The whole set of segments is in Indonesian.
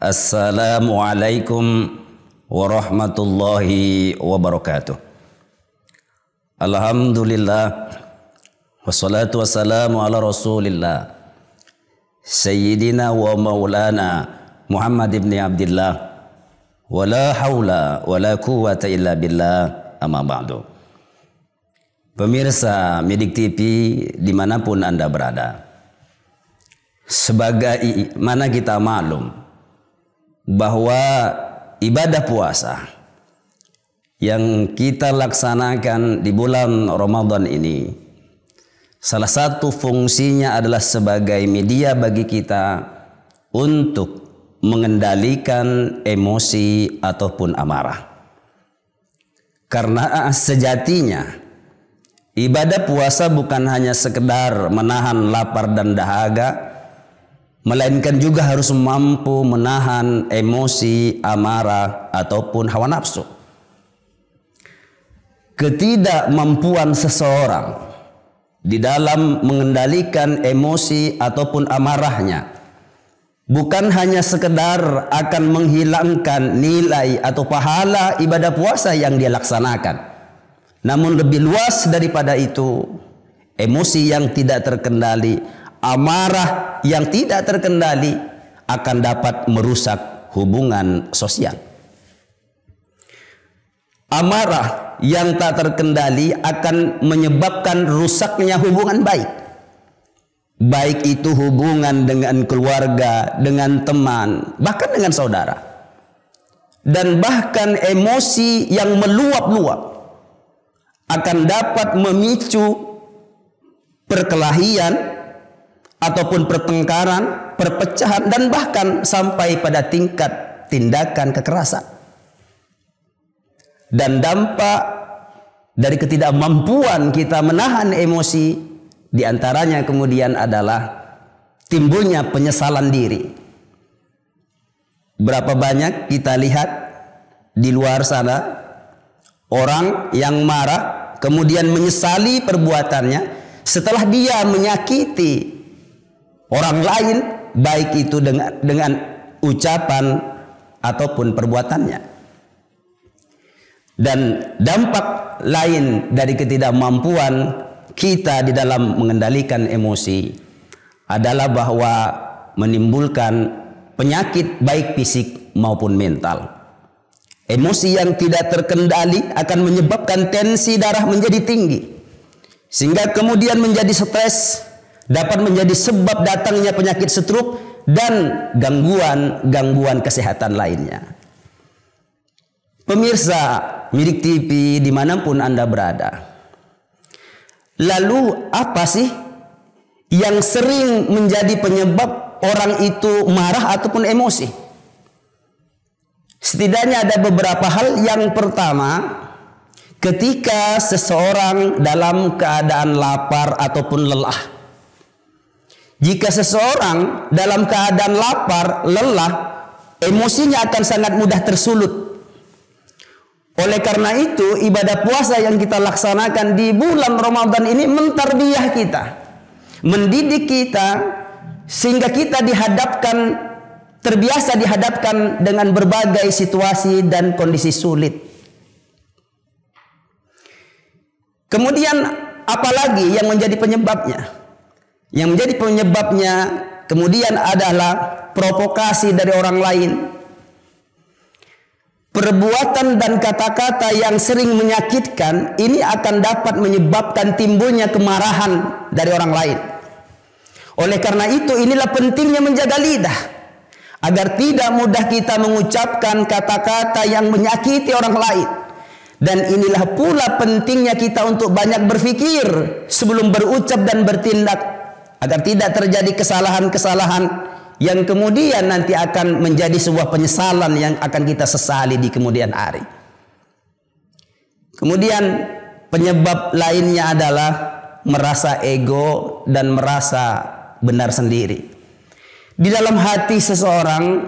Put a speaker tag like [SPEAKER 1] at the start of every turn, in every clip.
[SPEAKER 1] Assalamualaikum warahmatullahi wabarakatuh. Alhamdulillah wassalatu wassalamu ala rasulillah Sayyidina wa maulana Muhammad ibn Abdillah wa la hawla wa la quwwata illa billah, amma ba'du. Pemirsa Midik TV dimanapun Anda berada, sebagai mana kita maklum bahwa ibadah puasa yang kita laksanakan di bulan Ramadan ini, salah satu fungsinya adalah sebagai media bagi kita untuk mengendalikan emosi ataupun amarah. Karena sejatinya ibadah puasa bukan hanya sekedar menahan lapar dan dahaga, melainkan juga harus mampu menahan emosi, amarah, ataupun hawa nafsu. Ketidakmampuan seseorang di dalam mengendalikan emosi ataupun amarahnya bukan hanya sekedar akan menghilangkan nilai atau pahala ibadah puasa yang dia laksanakan, namun lebih luas daripada itu, emosi yang tidak terkendali, amarah yang tidak terkendali akan dapat merusak hubungan sosial. Amarah yang tak terkendali akan menyebabkan rusaknya hubungan baik. Baik itu hubungan dengan keluarga, dengan teman, bahkan dengan saudara. Dan bahkan emosi yang meluap-luap akan dapat memicu perkelahian ataupun pertengkaran, perpecahan, dan bahkan sampai pada tingkat tindakan kekerasan. Dan dampak dari ketidakmampuan kita menahan emosi diantaranya kemudian adalah timbulnya penyesalan diri. Berapa banyak kita lihat di luar sana orang yang marah kemudian menyesali perbuatannya setelah dia menyakiti orang lain, baik itu dengan ucapan ataupun perbuatannya. Dan dampak lain dari ketidakmampuan kita di dalam mengendalikan emosi adalah bahwa menimbulkan penyakit baik fisik maupun mental. Emosi yang tidak terkendali akan menyebabkan tensi darah menjadi tinggi, sehingga kemudian menjadi stres, dapat menjadi sebab datangnya penyakit stroke dan gangguan kesehatan lainnya. Pemirsa Midik TV dimanapun Anda berada, lalu apa sih yang sering menjadi penyebab orang itu marah ataupun emosi? Setidaknya ada beberapa hal. Yang pertama, ketika seseorang dalam keadaan lapar ataupun lelah. Jika seseorang dalam keadaan lapar, lelah, emosinya akan sangat mudah tersulut. Oleh karena itu, ibadah puasa yang kita laksanakan di bulan Ramadan ini mentarbiyah kita, mendidik kita, sehingga kita terbiasa dihadapkan dengan berbagai situasi dan kondisi sulit. Kemudian apalagi yang menjadi penyebabnya? Yang menjadi penyebabnya kemudian adalah provokasi dari orang lain. Perbuatan dan kata-kata yang sering menyakitkan ini akan dapat menyebabkan timbulnya kemarahan dari orang lain. Oleh karena itu, inilah pentingnya menjaga lidah agar tidak mudah kita mengucapkan kata-kata yang menyakiti orang lain. Dan inilah pula pentingnya kita untuk banyak berpikir sebelum berucap dan bertindak, agar tidak terjadi kesalahan-kesalahan yang kemudian nanti akan menjadi sebuah penyesalan yang akan kita sesali di kemudian hari. Kemudian penyebab lainnya adalah merasa ego dan merasa benar sendiri. Di dalam hati seseorang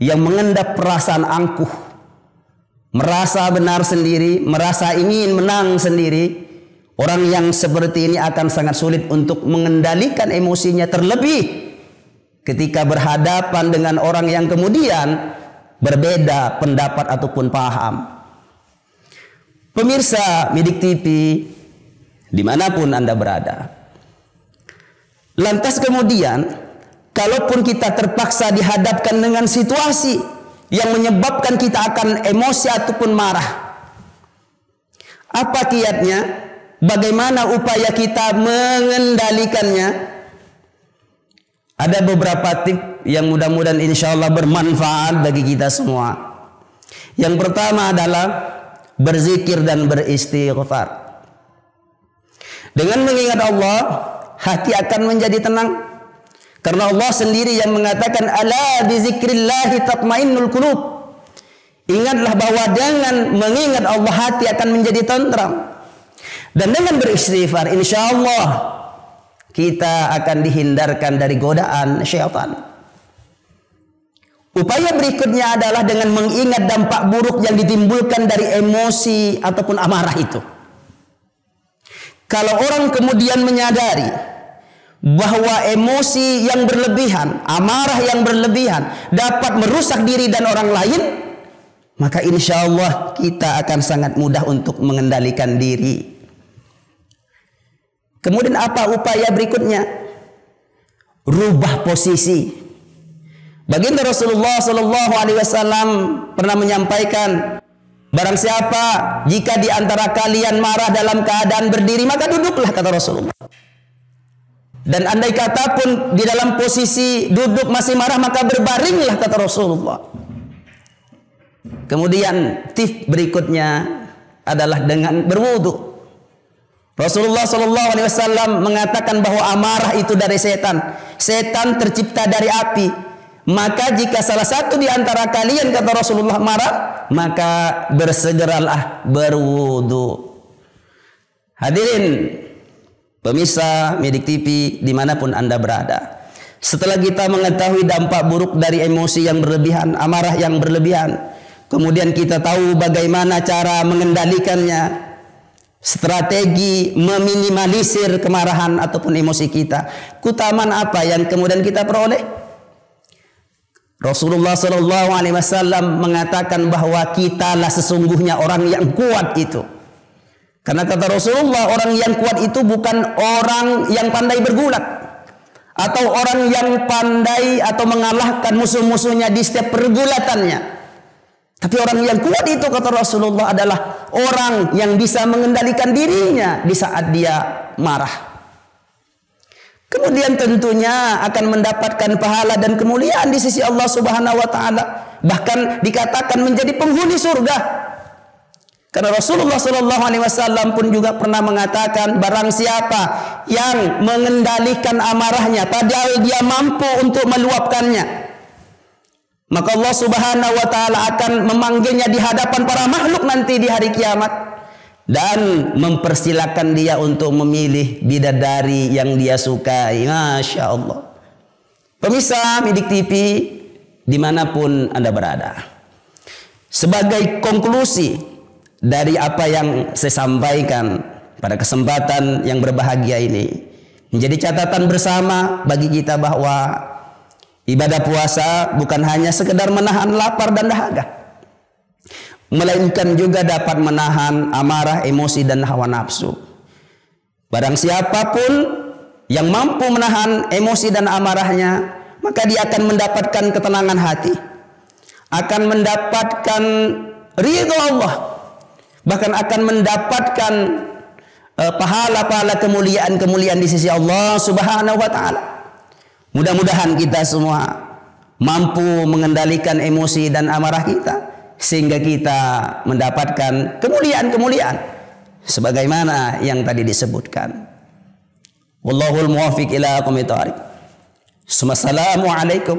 [SPEAKER 1] yang mengendap perasaan angkuh, merasa benar sendiri, merasa ingin menang sendiri, orang yang seperti ini akan sangat sulit untuk mengendalikan emosinya, terlebih ketika berhadapan dengan orang yang kemudian berbeda pendapat ataupun paham. Pemirsa Midik TV dimanapun Anda berada, lantas kemudian kalaupun kita terpaksa dihadapkan dengan situasi yang menyebabkan kita akan emosi ataupun marah, apa kiatnya? Bagaimana upaya kita mengendalikannya? Ada beberapa tip yang mudah-mudahan insya Allah bermanfaat bagi kita semua. Yang pertama adalah berzikir dan beristighfar. Dengan mengingat Allah, hati akan menjadi tenang. Karena Allah sendiri yang mengatakan, ala bizikrillahi tatmainnul qulub. Ingatlah bahwa dengan mengingat Allah, hati akan menjadi tentram. Dan dengan beristighfar, insya Allah kita akan dihindarkan dari godaan syaitan. Upaya berikutnya adalah dengan mengingat dampak buruk yang ditimbulkan dari emosi ataupun amarah itu. Kalau orang kemudian menyadari bahwa emosi yang berlebihan, amarah yang berlebihan dapat merusak diri dan orang lain, maka insya Allah kita akan sangat mudah untuk mengendalikan diri. Kemudian apa upaya berikutnya? Rubah posisi. Baginda Rasulullah Sallallahu Alaihi Wasallam pernah menyampaikan, barang siapa jika di antara kalian marah dalam keadaan berdiri, maka duduklah, kata Rasulullah. Dan andai kata pun di dalam posisi duduk masih marah, maka berbaringlah, kata Rasulullah. Kemudian tips berikutnya adalah dengan berwudu. Rasulullah Sallallahu Alaihi Wasallam mengatakan bahwa amarah itu dari setan. Setan tercipta dari api. Maka jika salah satu di antara kalian, kata Rasulullah, marah, maka bersegeralah berwudu. Hadirin pemirsa Midik TV dimanapun Anda berada, setelah kita mengetahui dampak buruk dari emosi yang berlebihan, amarah yang berlebihan, kemudian kita tahu bagaimana cara mengendalikannya, strategi meminimalisir kemarahan ataupun emosi kita, keutamaan apa yang kemudian kita peroleh? Rasulullah Sallallahu Alaihi Wasallam mengatakan bahwa kitalah sesungguhnya orang yang kuat itu. Karena kata Rasulullah, orang yang kuat itu bukan orang yang pandai bergulat atau orang yang pandai atau mengalahkan musuh-musuhnya di setiap pergulatannya. Tapi orang yang kuat itu, kata Rasulullah, adalah orang yang bisa mengendalikan dirinya di saat dia marah. Kemudian tentunya akan mendapatkan pahala dan kemuliaan di sisi Allah Subhanahu wa taala. Bahkan dikatakan menjadi penghuni surga. Karena Rasulullah Sallallahu Alaihi Wasallam pun juga pernah mengatakan, barang siapa yang mengendalikan amarahnya padahal dia mampu untuk meluapkannya, maka Allah Subhanahu wa taala akan memanggilnya di hadapan para makhluk nanti di hari kiamat dan mempersilakan dia untuk memilih bidadari yang dia sukai. Masya Allah. Pemirsa Midik TV dimanapun Anda berada, sebagai konklusi dari apa yang saya sampaikan pada kesempatan yang berbahagia ini, menjadi catatan bersama bagi kita bahwa ibadah puasa bukan hanya sekedar menahan lapar dan dahaga, melainkan juga dapat menahan amarah, emosi, dan hawa nafsu. Barang siapapun yang mampu menahan emosi dan amarahnya, maka dia akan mendapatkan ketenangan hati, akan mendapatkan ridha Allah, bahkan akan mendapatkan pahala-pahala kemuliaan-kemuliaan di sisi Allah Subhanahu wa taala. Mudah-mudahan kita semua mampu mengendalikan emosi dan amarah kita sehingga kita mendapatkan kemuliaan-kemuliaan sebagaimana yang tadi disebutkan. Wallahul muwaffiq ila aqwamit thoriq. Assalamualaikum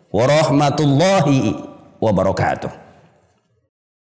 [SPEAKER 1] warahmatullahi wabarakatuh.